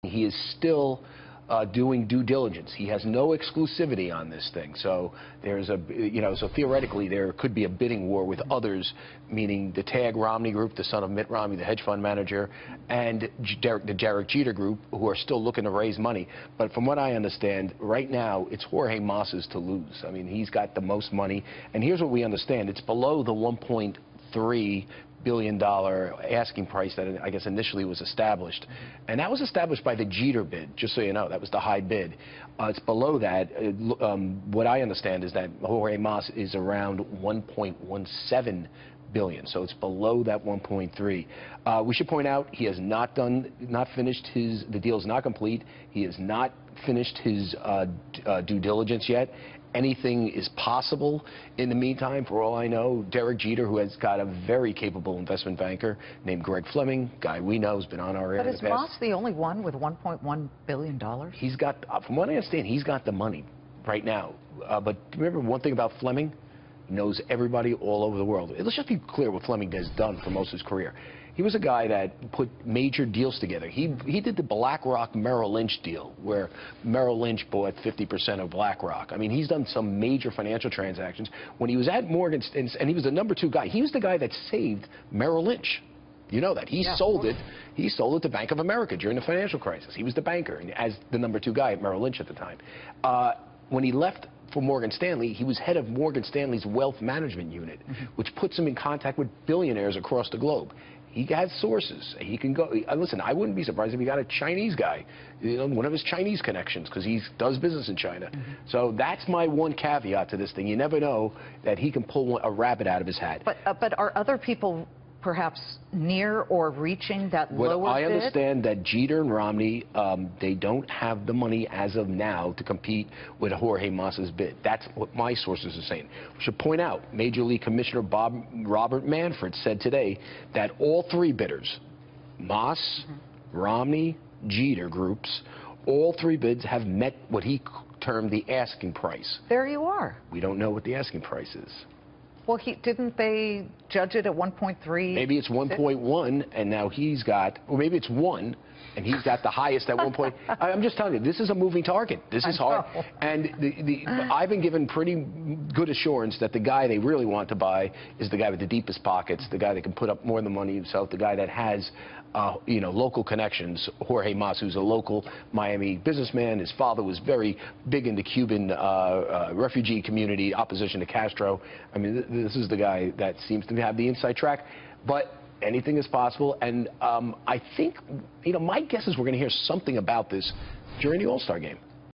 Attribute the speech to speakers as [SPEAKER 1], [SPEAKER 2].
[SPEAKER 1] He is still doing due diligence. He has no exclusivity on this thing. So there's so theoretically there could be a bidding war with others, meaning the Tag Romney Group, the son of Mitt Romney, the hedge fund manager, and the Derek Jeter Group, who are still looking to raise money. But from what I understand, right now it's Jorge Mas's to lose. I mean, he's got the most money. And here's what we understand. It's below the $1.3 billion asking price that I guess initially was established. And that was established by the Jeter bid, just so you know. That was the high bid. It's below that. What I understand is that Jorge Mas is around 1.17 billion, so it's below that 1.3. We should point out he has not finished the deal is not complete. He has not finished his due diligence yet. Anything is possible in the meantime. For all I know, Derek Jeter, who has got a very capable investment banker named Greg Fleming, guy we know, has been on our air in the past.
[SPEAKER 2] But is Mas the only one with $1.1 billion?
[SPEAKER 1] He's got, from what I understand, he's got the money right now. But remember one thing about Fleming? He knows everybody all over the world. Let's just be clear what Fleming has done for most of his career. He was a guy that put major deals together. He did the BlackRock Merrill Lynch deal, where Merrill Lynch bought 50% of BlackRock. I mean, he's done some major financial transactions. When he was at Morgan Stanley, and he was the #2 guy, he was the guy that saved Merrill Lynch. You know that. He sold it. He sold it to Bank of America during the financial crisis. He was the banker, as the #2 guy at Merrill Lynch at the time. When he left for Morgan Stanley, he was head of Morgan Stanley's wealth management unit, which puts him in contact with billionaires across the globe. He has sources. He can go. Listen, I wouldn't be surprised if he got a Chinese guy, one of his Chinese connections, because he does business in China. So that's my one caveat to this thing. You never know that he can pull a rabbit out of his hat.
[SPEAKER 2] But are other people perhaps near or reaching that lower bid?
[SPEAKER 1] I understand that Jeter and Romney, they don't have the money as of now to compete with Jorge Mas's bid. That's what my sources are saying. We should point out, Major League Commissioner Robert Manfred said today that all three bidders, Mas, Romney, Jeter groups, all three bids have met what he termed the asking price.
[SPEAKER 2] There you are.
[SPEAKER 1] We don't know what the asking price is.
[SPEAKER 2] Well, didn't they judge it at 1.3?
[SPEAKER 1] Maybe it's 1.1, and now he's got, or maybe it's 1, and he's got the highest at 1. I'm just telling you, this is a moving target. This is hard. And I've been given pretty good assurance that the guy they really want to buy is the guy with the deepest pockets, the guy that can put up more of the money himself, the guy that has local connections. Jorge Mas, who's a local Miami businessman. His father was very big in the Cuban refugee community, opposition to Castro. I mean, this is the guy that seems to have the inside track. But anything is possible. And I think, my guess is we're going to hear something about this during the All-Star game.